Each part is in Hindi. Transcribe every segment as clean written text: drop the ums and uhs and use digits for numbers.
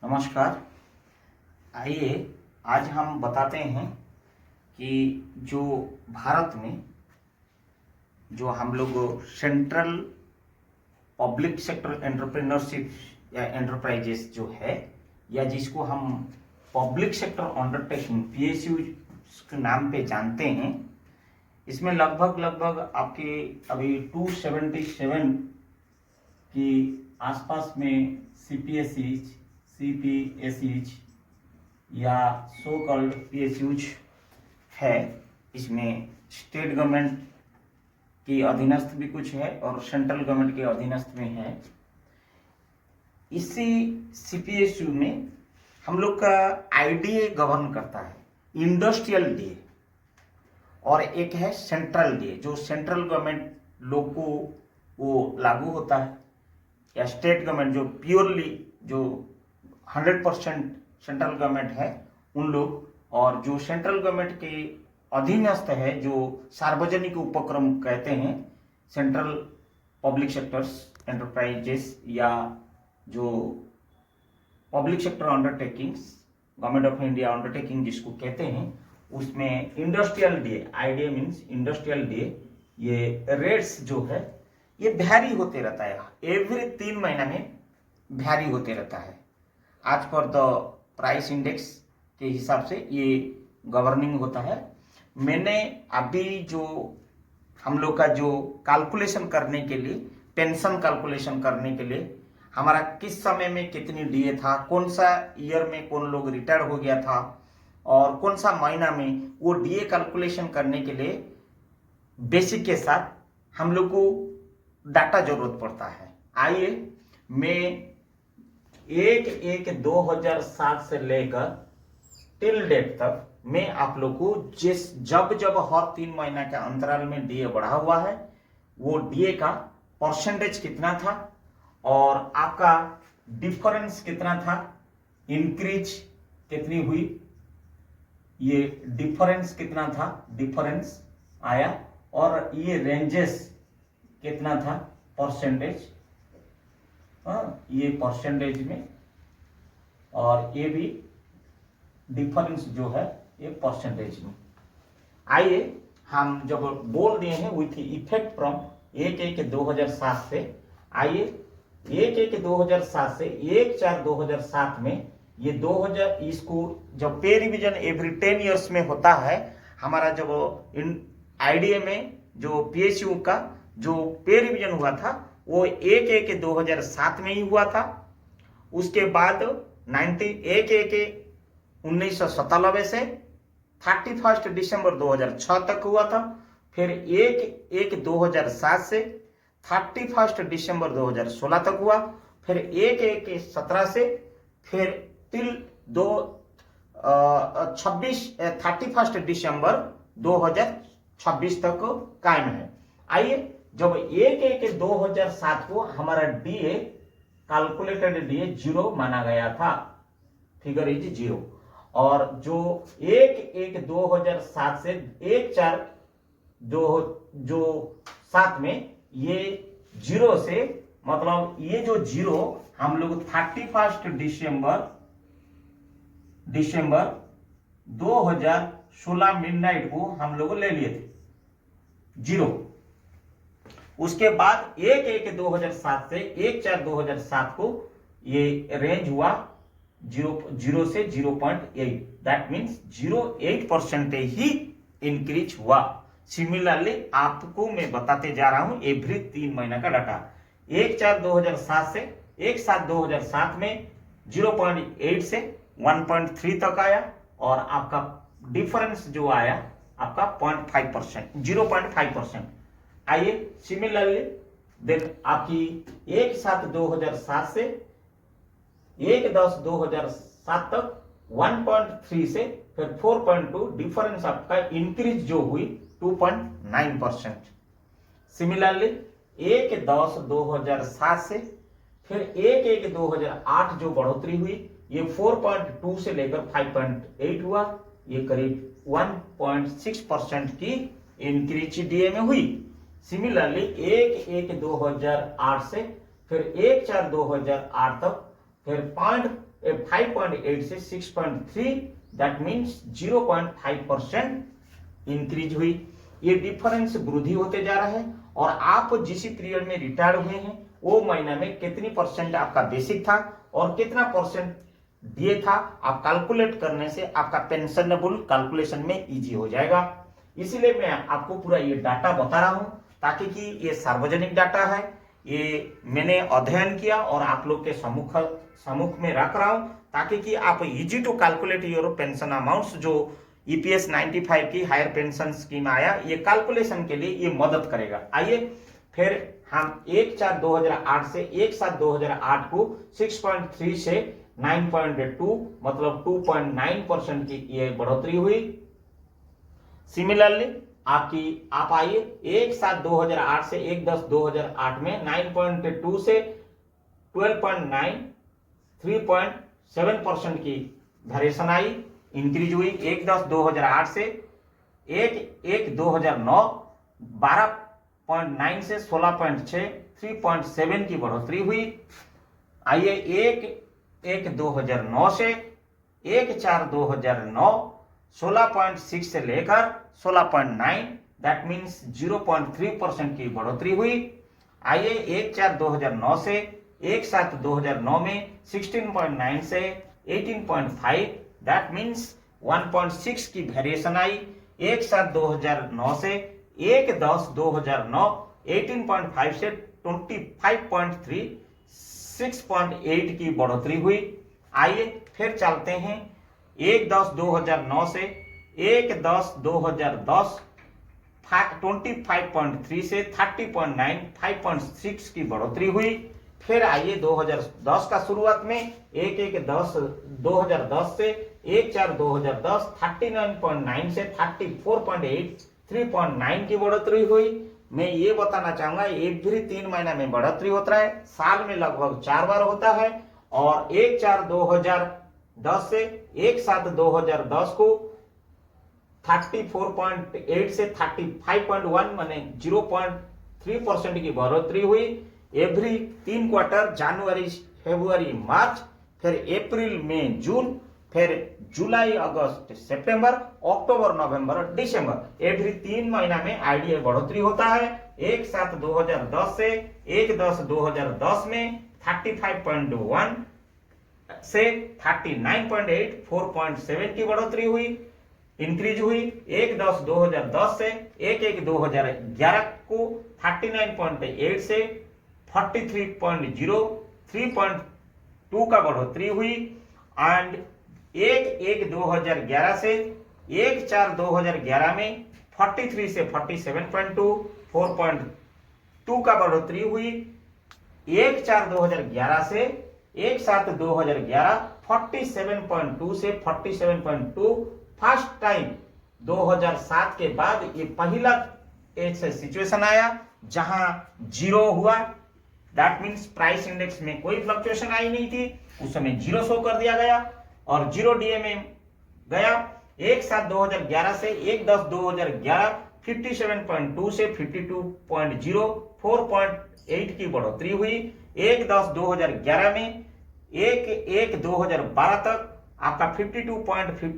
नमस्कार। आइए आज हम बताते हैं कि जो भारत में जो हम लोग सेंट्रल पब्लिक सेक्टर एंटरप्रेन्योरशिप या एंटरप्राइजेस जो है या जिसको हम पब्लिक सेक्टर अंडरटेकिंग पीएसयू के नाम पे जानते हैं, इसमें लगभग आपके अभी 277 की आसपास में सीपीएसईज या सो कॉल्ड पीएसयूज है। इसमें स्टेट गवर्नमेंट की अधीनस्थ भी कुछ है और सेंट्रल गवर्नमेंट के अधीनस्थ में है। इसी सीपीएसयू में हम लोग का आईडीए गवर्न करता है, इंडस्ट्रियल डीए, और एक है सेंट्रल डीए जो सेंट्रल गवर्नमेंट लोग को वो लागू होता है, या स्टेट गवर्नमेंट जो प्योरली जो 100% सेंट्रल गवर्नमेंट है उन लोग, और जो सेंट्रल गवर्नमेंट के अधीनस्थ है जो सार्वजनिक उपक्रम कहते हैं, सेंट्रल पब्लिक सेक्टर्स एंटरप्राइजेस या जो public sector undertakings government of India undertaking जिसको कहते हैं, उसमें industrial DA, IDA means industrial DA, ये रेट्स जो है ये वैरी होते रहता है, एवरी 3 महीना में वैरी होते रहता है। आज पर द प्राइस इंडेक्स के हिसाब से ये गवर्निंग होता है। मैंने अभी जो हम लोग का जो कैलकुलेशन करने के लिए, पेंशन कैलकुलेशन करने के लिए हमारा किस समय में कितनी डीए था, कौन सा ईयर में कौन लोग रिटायर हो गया था और कौन सा महीना में, वो डीए कैलकुलेशन करने के लिए बेसिक के साथ हम लोग को डाटा जरूरत पड़ता है। आइए मैं 1/1/2007 से लेकर टिल डेट तक मैं आप लोग को जब हर 3 महीना के अंतराल में डीए बढ़ा हुआ है, वो डीए का परसेंटेज कितना था और आपका डिफरेंस कितना था, इंक्रीज कितनी हुई, ये डिफरेंस कितना था, डिफरेंस आया, और ये रेंजेस कितना था परसेंटेज, ये परसेंटेज में, और ये भी डिफरेंस जो है ये परसेंटेज में। आइए हम जब बोल दिए हैं विथ इफेक्ट फ्रॉम 1/1/2007 से, आइए 1/1/2007 से 1/4/2007 में ये 2000 इसको जब पे रिवीजन एवरी 10 ईयर्स में होता है, हमारा जब आईडीए में जो पीएसयू का जो पे रिवीजन हुआ था वो 1/1/2007 में ही हुआ था। उसके बाद 1/1/1997 से 31 दिसंबर 2006 तक हुआ था। फिर 1/1/2007 से 31 दिसंबर 2016 तक हुआ। फिर 1/1/17 से फिर टिल 31 दिसंबर 2026 तक कायम है। आइए जब 1/1/2007 को हमारा डीए कैलकुलेटेड डीए 0 माना गया था, फिगर इज 0, और जो 1/1/2007 से 1/4/2007 में ये 0 से, मतलब ये जो 0 हम लोग 31 दिसंबर 2016 मिडनाइट को हम लोग ले लिए थे 0। उसके बाद 1/1/2007 से 1/4/2007 को ये रेंज हुआ 0 से 0.8, दैट मीन्स 0.8% ही इंक्रीज हुआ। सिमिलरली आपको मैं बताते जा रहा हूं एवरी 3 महीना का डाटा। 1/4/2007 से 1/7/2007 में 0.8 से 1.3 तक आया, और आपका डिफरेंस जो आया आपका 0.5%, 0.5%। आइए सिमिलरली देन आपकी 1/7/2007 से 1/10/2007 तक 1.3 से फिर 4.2, डिफरेंस आपका इंक्रीज जो हुई 2.9%। सिमिलरली 1/10/2007 से फिर 1/1/2008 जो बढ़ोतरी हुई, ये 4.2 से लेकर 5.8 हुआ, ये करीब 1.6% की इंक्रीज डीए में हुई। सिमिलरली 1/1/2008 से फिर 1/4/2008 तक फिर 5.8 से 6.3, दैट मीन्स 0.5% इंक्रीज हुई। ये डिफरेंस वृद्धि होते जा रहा है। और आप जिस पीरियड में रिटायर हुए हैं वो महीना में कितनी परसेंट आपका बेसिक था और कितना परसेंट डीए था, आप कैलकुलेट करने से आपका पेंशनेबल कैलकुलेशन में इजी हो जाएगा। इसीलिए मैं आपको पूरा ये डाटा बता रहा हूं, ताकि कि ये सार्वजनिक डाटा है, ये मैंने अध्ययन किया और आप लोग के सम्मुख में रख रहा हूं, ताकि कि आप easy to calculate your pension amounts. जो ईपीएस 95 की हायर पेंशन स्कीम आया, ये कैलकुलेशन के लिए ये मदद करेगा। आइए फिर हम 1/4/2008 से 1/7/2008 को 6.3 से 9.2 मतलब 2.9% की ये बढ़ोतरी हुई। सिमिलरली आप आइए 1/7/2008 से 1/10/2008 में 9.2 से 12.9 3.7% की वेरिएशन आई, इंक्रीज हुई। 1/10/2008 से 1/1/2009 12.9 से 16.6 3.7 की बढ़ोतरी हुई। आइए 1/1/2009 से 1/4/2009 16.6 से लेकर 16.9 दैट मीन्स 0.3% की बढ़ोतरी हुई। आइए 1/4/2009 से 1/7/2009 में 16.9 से 18.5 दैट मीन्स 1.6 की वेरिएशन आई। 1/7/2009 से 1/10/2009 18.5 से 25.3 6.8 की बढ़ोतरी हुई। आइए फिर चलते हैं 1/10/2009 से 1/10/2010 25.3 से 30.9 5.6 की बढ़ोतरी हुई। फिर आइए 2010 का शुरुआत में 1/1/2010 से 1/4/2010 39.9 से 34.8 3.9 की बढ़ोतरी हुई। मैं ये बताना चाहूंगा एवरी 3 महीना में बढ़ोतरी होता है, साल में लगभग 4 बार होता है। और 1/4/2010 से 1/7/2010 को 34.8 से 35.1 माने 0.3% की बढ़ोतरी हुई। एवरी 3 क्वार्टर जनवरी फरवरी मार्च, फिर अप्रैल मई जून, फिर जुलाई अगस्त सितंबर अक्टूबर नवंबर दिसंबर, एवरी 3 महीना में आईडीए बढ़ोतरी होता है। 1/7/2010 से 1/10/2010 में 35.1 से 39.8 4.7 की बढ़ोतरी हुई, इंक्रीज हुई। 1/10/2010 से 1/1/2011 को 39.8 से 43.0 3.2 का बढ़ोतरी हुई। एंड 1/1/2011 से 1/4/2011 में 43 से 47.2 4.2 का बढ़ोतरी हुई। 1/4/2011 से 1/7/2011 47.2 से 47.2 फर्स्ट टाइम 2007 के बाद ये पहला ऐसा सिचुएशन आया जहां जीरो हुआ। दैट मीन्स प्राइस इंडेक्स में कोई फ्लक्चुएशन आई नहीं थी, उस समय जीरो शो कर दिया गया और जीरो डीए में गया। 1/7/2011 से 1/10/2011 57.2 से 52.0 4.8 की बढ़ोतरी हुई। 1/10/2011 में 1/1/2012 तक आपका 52.5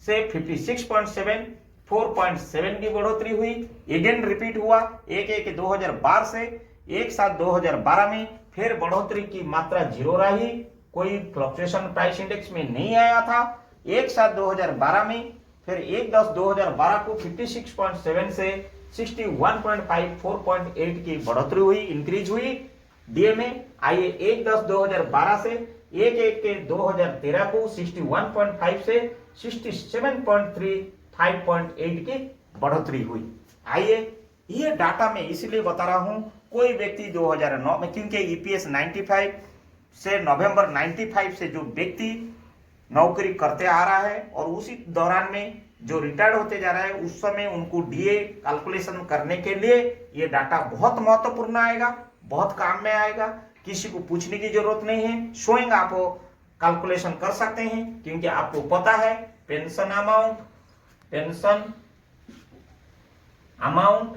से 56.7 4.7 की बढ़ोतरी हुई। अगेन रिपीट हुआ 1/1/2012 से 1/7/2012 में फिर बढ़ोतरी की मात्रा जीरो रही, कोई फ्लक्चुएशन प्राइस इंडेक्स में नहीं आया था। 1/7/2012 में फिर 1/10/2012 को 56.7 से 61.5 4.8 की बढ़ोतरी हुई, इंक्रीज हुई डीए में। आइए 1/10/2012 से 1/1/2013 को 61.5 से 67.3 5.8 की बढ़ोतरी हुई। आइए ये डाटा मैं इसलिए बता रहा हूं, कोई व्यक्ति 2009 में, क्योंकि ईपीएस 95 से नवंबर 95 से जो व्यक्ति नौकरी करते आ रहा है और उसी दौरान में जो रिटायर्ड होते जा रहा है, उस समय उनको डीए कैलकुलेशन करने के लिए ये डाटा बहुत महत्वपूर्ण आएगा, बहुत काम में आएगा। किसी को पूछने की जरूरत नहीं है, स्वयं आप कैलकुलेशन कर सकते हैं, क्योंकि आपको पता है pension amount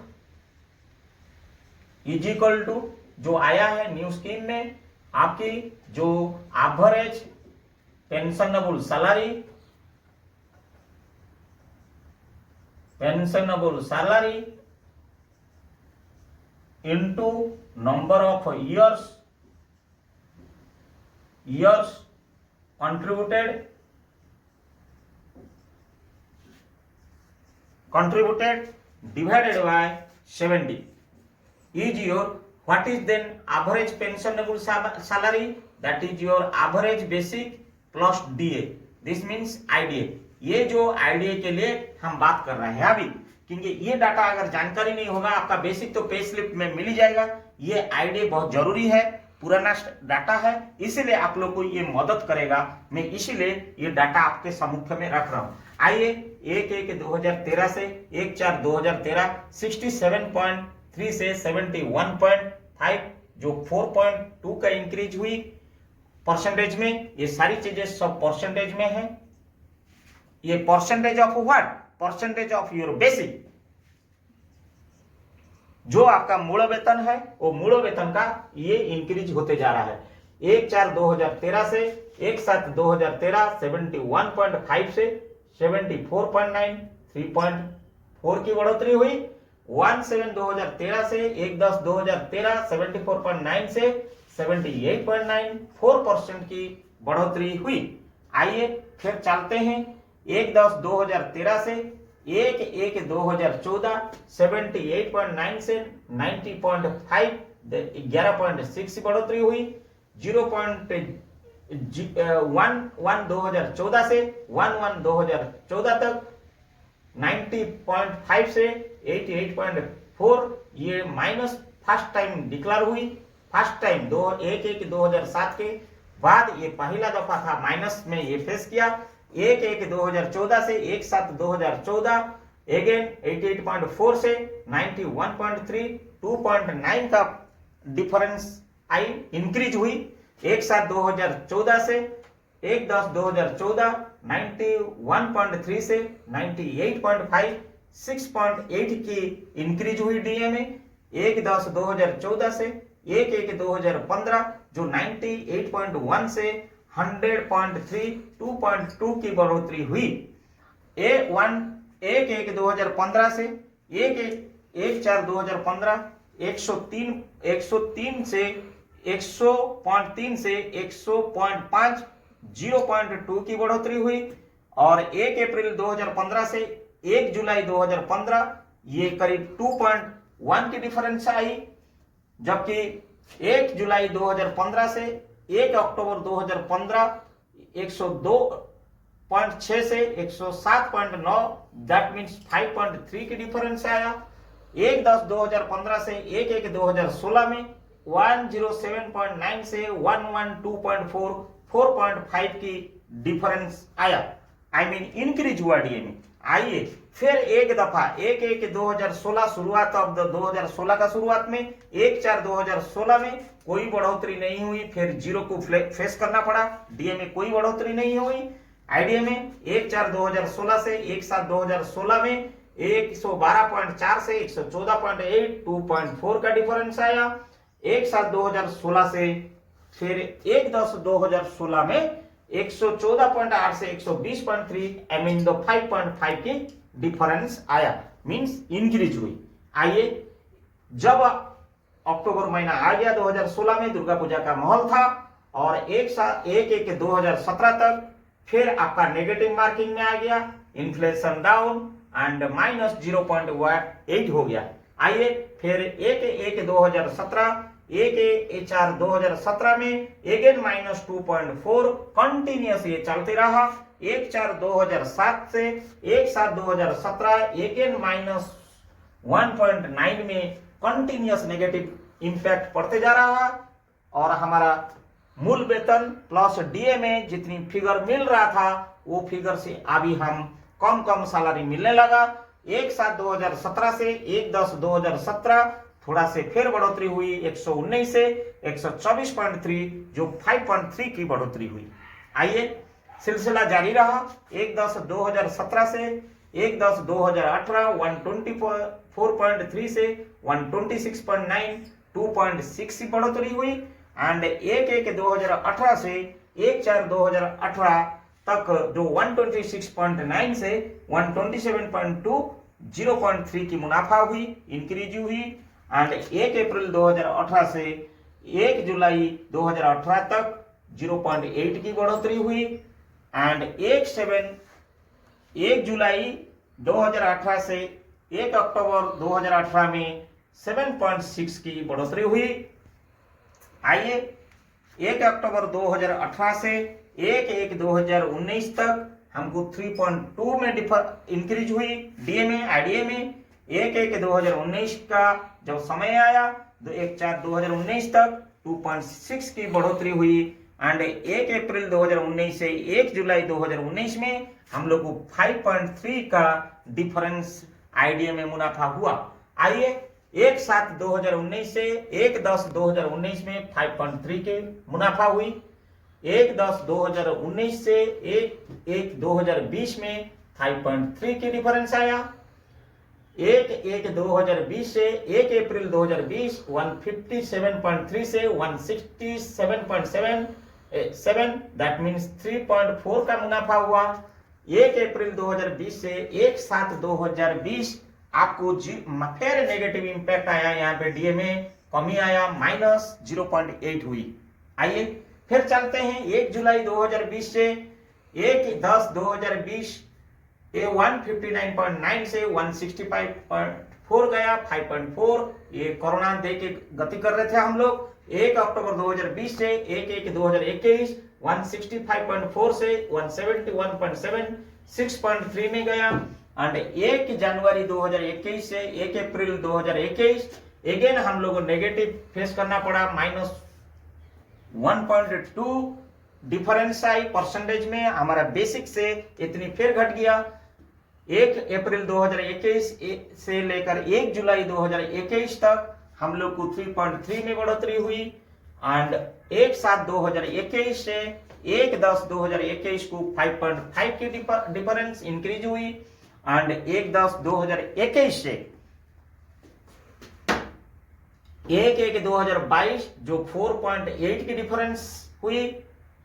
is equal to जो आया है न्यू स्कीम में, आपकी जो average pensionable salary into number of years contributed divided by 70 is your what is then average pensionable salary, that is your average basic plus DA, this means IDA। ये जो IDA के लिए हम बात कर रहे हैं अभी, क्योंकि ये डाटा अगर जानकारी नहीं होगा आपका बेसिक तो पे स्लिप में मिल ही जाएगा, ये IDA बहुत जरूरी है, पुराना डाटा है, इसीलिए आप लोग को ये मदद करेगा, मैं इसीलिए ये डाटा आपके सम्मुख में रख रहा हूं। आइए 1/1/2013 से 1/4/2013 67.3 से 71.5 जो 4.2 का इंक्रीज हुई परसेंटेज में, ये सारी चीजें सब परसेंटेज में है। ये percentage of what? Percentage of your basic, जो आपका मूल वेतन है वो मूल वेतन का ये इंक्रीज होते जा रहा है। 1/4/2013 से 1/7/2013 71.5 से 74.9 3.4 की बढ़ोतरी हुई। 1/7/2013 से 1/10/2013 74.9 से 78.9 4% की बढ़ोतरी हुई। आइए फिर चलते हैं 1/10/2013 से 1/1/2014 78.9 से 90.5 11.6 की बढ़ोतरी हुई। 1/1/2014 से 1/1/2014 तक 90.5 से 88.4 ये माइनस फर्स्ट टाइम डिक्लेयर हुई। फर्स्ट टाइम 1/1/2007 के बाद ये पहला दफा था माइनस में ये फेस किया। 1/1/2014 से 1/7/2014 अगेन 88.4 से 91.3 2.9 का डिफरेंस आई इंक्रीज हुई। 1/7/2014 से 1/10/2014 91.3 से 98.5 6.8 की इंक्रीज हुई डीए में। 1/10/2014 से 1/1/2015 जो 98.1 से 100.3 2.2 की बढ़ोतरी हुई। 1/1/2015 से 1/4/2015 103 से 100.3 से 100.5 0.2 की बढ़ोतरी हुई। और 1 अप्रैल 2015 से 1 जुलाई 2015 ये करीब 2.1 की डिफरेंस आई, जबकि 1 जुलाई 2015 से 1 अक्टूबर 2015 102.6 से 107.9 दैट मीन्स 5.3 की डिफरेंस आया। 1/10/2015 से 1/1/2016 में 107.9 से 112.4 4.5 की डिफरेंस आया, आई मीन इंक्रीज हुआ डीए में। आइए फिर एक दफा 1/1/2016 शुरुआत ऑफ 2016 का शुरुआत में 1/4/2016 में कोई बढ़ोतरी नहीं हुई, फिर जीरो को फेस करना पड़ा, डीए में कोई बढ़ोतरी नहीं हुई। आईडीए में 1/4/2016 से 1/7/2016 में 112.4 से 114.8 2.4 का डिफरेंस आया। 1/7/2016 से फिर 1/10/2016 में 114.8 से 120.3 आई मीन 5.5 की डिफरेंस आया, मींस इंक्रीज हुई। आइए जब अक्टूबर महीना आ गया 2016 में दुर्गा पूजा का माहौल था और 1/1/2017 तक फिर आपका नेगेटिव मार्किंग में आ गया, इन्फ्लेशन डाउन एंड -0.8 हो गया। आइए फिर 1/1/2017 1/4/2017 में अगेन -2.4 कंटिन्यूस ये चलते रहा। 1/4/2007 से 1/7/2017 अगेन -1.9 में कंटिन्यूस नेगेटिव इंपैक्ट पड़ते जा रहा। और हमारा मूल वेतन प्लस डीए में जितनी फिगर मिल रहा था वो फिगर से अभी हम कम सैलरी मिलने लगा। 1/7/2017 से 1/10/2017 थोड़ा से फिर बढ़ोतरी हुई 119 से 124.3 जो 5.3 की बढ़ोतरी हुई। आइए सिलसिला जारी रहा। 1/10/2017 से 1/10/2018 124.3 से 126.9 2.6 की बढ़ोतरी हुई। एंड 1/1/2018 से 1/4/2018 तक जो 126.9 से 127.2 0.3 की मुनाफा हुई, इंक्रीज हुई। एंड 1 अप्रैल 2018 से 1 जुलाई 2018 तक 0.8 की बढ़ोतरी हुई। एंड 1 जुलाई 2018 से 1 अक्टूबर 2018 में 7.6 की बढ़ोतरी हुई। आइए 1 अक्टूबर 2018 से 1/1/2019 तक हमको 3.2 में इंक्रीज हुई डीए आईडीए में। 1/1/2019 का जब समय आया तो 1/4/2019 तक 2.6 की बढ़ोतरी हुई। एंड 1 अप्रैल 2019 से 1 जुलाई 2019 में हम लोग को 5.3 का डिफरेंस आईडीए में मुनाफा हुआ। आइए 1/7/2019 से 1/10/2019 में 5.3 के मुनाफा हुई। 1/10/2019 से 1/1/2020 में 5.3 की डिफरेंस आया। 1/1/2020 से 1 अप्रैल 2020 157.3 से 167.7 दैट मीन्स 3.4 का मुनाफा हुआ। 1 अप्रैल 2020 से 1/7/2020 आपको फिर नेगेटिव इंपैक्ट आया, यहाँ पे डीए में कमी आया, -0.8 हुई। आइए फिर चलते हैं 1 जुलाई 2020 से 1/10/2020 ये 159.9 से 165.4 गया, 5.4। ये कोरोना दे के गति कर रहे थे हम लोग। 1 अक्टूबर 2020 से 1/1/2021 165.4 से 171.7 6.3 में गया। एंड 1 जनवरी 2021 से 1 अप्रैल 2021 अगेन हम लोग को नेगेटिव फेस करना पड़ा, -1.2 डिफरेंस आई परसेंटेज में। हमारा बेसिक से इतनी फिर घट गया। 1 अप्रैल 2021 से लेकर 1 जुलाई 2021 तक हम लोग को 3.3 में बढ़ोतरी हुई। एंड 1/7/2021 से 1/10/2021 को 5.5 की डिफरेंस इंक्रीज हुई। एंड 1/10/2021 से 1/1/2022 जो 4.8 की डिफरेंस हुई।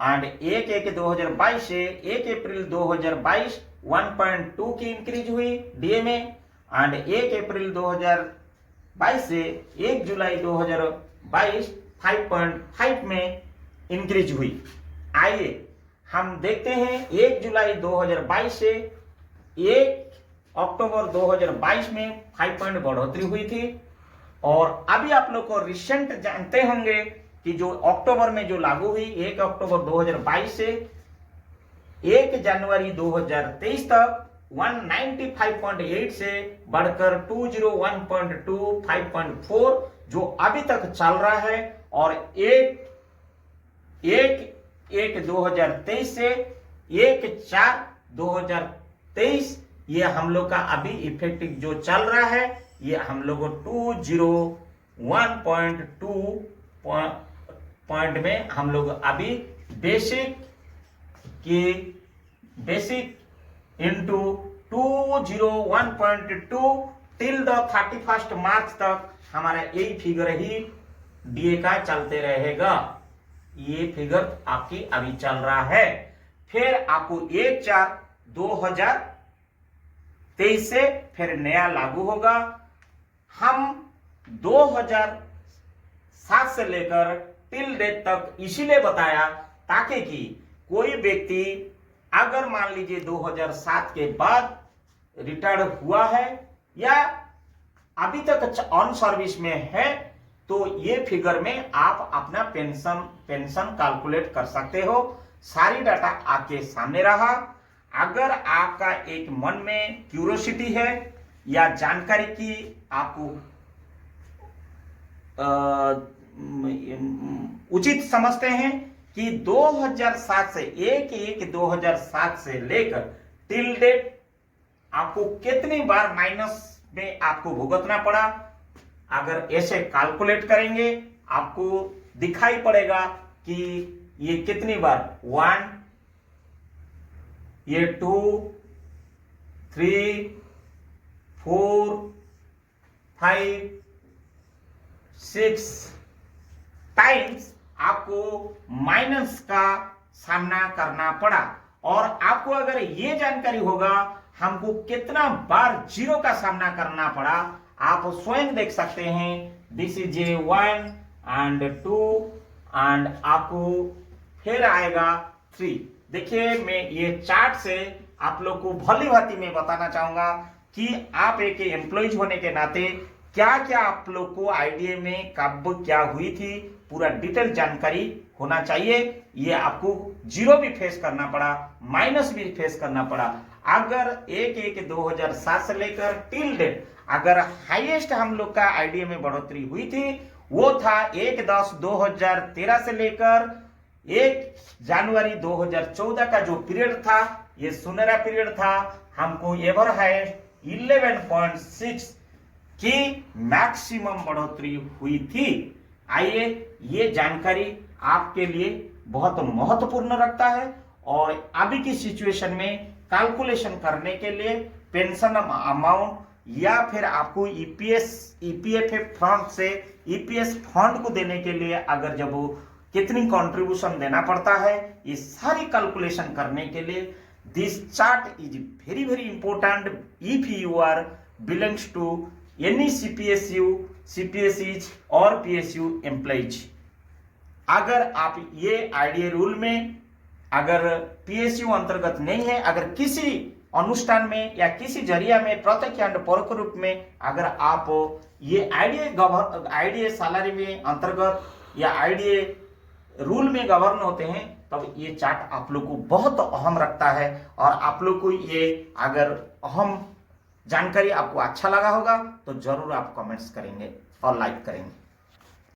एंड 1/1/2022 से 1 अप्रैल 2022 1.2 की इंक्रीज हुई डीए में। एंड 1 अप्रैल 2022 से 1 जुलाई 2022 5.5 में इंक्रीज हुई। आइए हम देखते हैं 1 जुलाई 2022 से 1 अक्टूबर 2022 में 5 पॉइंट बढ़ोतरी हुई थी। और अभी आप लोग को रिसेंट जानते होंगे कि जो अक्टूबर में जो लागू हुई 1 अक्टूबर 2022 से 1 जनवरी 2023 तक 195.8 से बढ़कर 201.2 5.4 जो अभी तक चल रहा है। और 1/1/2023 से 1/4/2023 ये हम लोग का अभी इफेक्टिव जो चल रहा है, ये हम लोग को 201.2 पॉइंट में हम लोग अभी बेसिक इंटू 201.2 टिल द 31 मार्च तक हमारा यही फिगर ही डीए का चलते रहेगा। ये फिगर आपकी अभी चल रहा है। फिर आपको 1/4/2023 से फिर नया लागू होगा। हम 2007 से लेकर टिल डेट तक इसीलिए बताया ताकि कि कोई व्यक्ति अगर मान लीजिए 2007 के बाद रिटायर्ड हुआ है या अभी तक ऑन सर्विस में है तो ये फिगर में आप अपना पेंशन कैलकुलेट कर सकते हो। सारी डाटा आपके सामने रहा। अगर आपका एक मन में क्यूरियोसिटी है या जानकारी की आपको उचित समझते हैं कि 2007 से 1/1/2007 से लेकर टिल डेट आपको कितनी बार माइनस में आपको भुगतना पड़ा, अगर ऐसे कैलकुलेट करेंगे आपको दिखाई पड़ेगा कि ये कितनी बार 1, ये 2, 3, 4, 5, 6 टाइम्स आपको माइनस का सामना करना पड़ा। और आपको अगर ये जानकारी होगा हमको कितना बार जीरो का सामना करना पड़ा, आप स्वयं देख सकते हैं। This is a 1 and 2 and आपको फिर आएगा 3। देखिए मैं ये चार्ट से आप लोग को भली भांति में बताना चाहूंगा कि आप एक एम्प्लॉइज होने के नाते क्या क्या आप लोग को आईडीए में कब क्या हुई थी पूरा डिटेल जानकारी होना चाहिए। ये आपको जीरो भी फेस करना पड़ा, माइनस भी फेस करना पड़ा। अगर 1/1/2007 से लेकर टिल डेट अगर हाईएस्ट हम लोग का आईडीए में बढ़ोतरी हुई थी वो था 1/10/2013 से लेकर 1 जनवरी 2014 का जो पीरियड था, ये सुनहरा पीरियड था। हमको एवर हाईएस्ट 11.6 की मैक्सिमम बढ़ोतरी हुई थी। आइए ये जानकारी आपके लिए बहुत महत्वपूर्ण रखता है और अभी की सिचुएशन में कैलकुलेशन करने के लिए पेंशन अमाउंट या फिर आपको ईपीएफ फंड से ईपीएस फंड को देने के लिए अगर जब कितनी कंट्रीब्यूशन देना पड़ता है, ये सारी कैलकुलेशन करने के लिए this chart is very very important if you are belongs to any CPSU, CPSEs और पीएसयू एम्प्लॉइज। अगर आप ये आईडीए रूल में अगर पीएसयू अंतर्गत नहीं है, अगर किसी अनुष्ठान में या किसी जरिया में प्रत्यक्ष या परोक्ष रूप में अगर आप ये आईडीए सैलरी में अंतर्गत या आईडीए रूल में गवर्न होते हैं, तब ये चार्ट आप लोग को बहुत अहम रखता है। और आप लोग को ये अगर अहम जानकारी आपको अच्छा लगा होगा तो जरूर आप कमेंट्स करेंगे और लाइक करेंगे।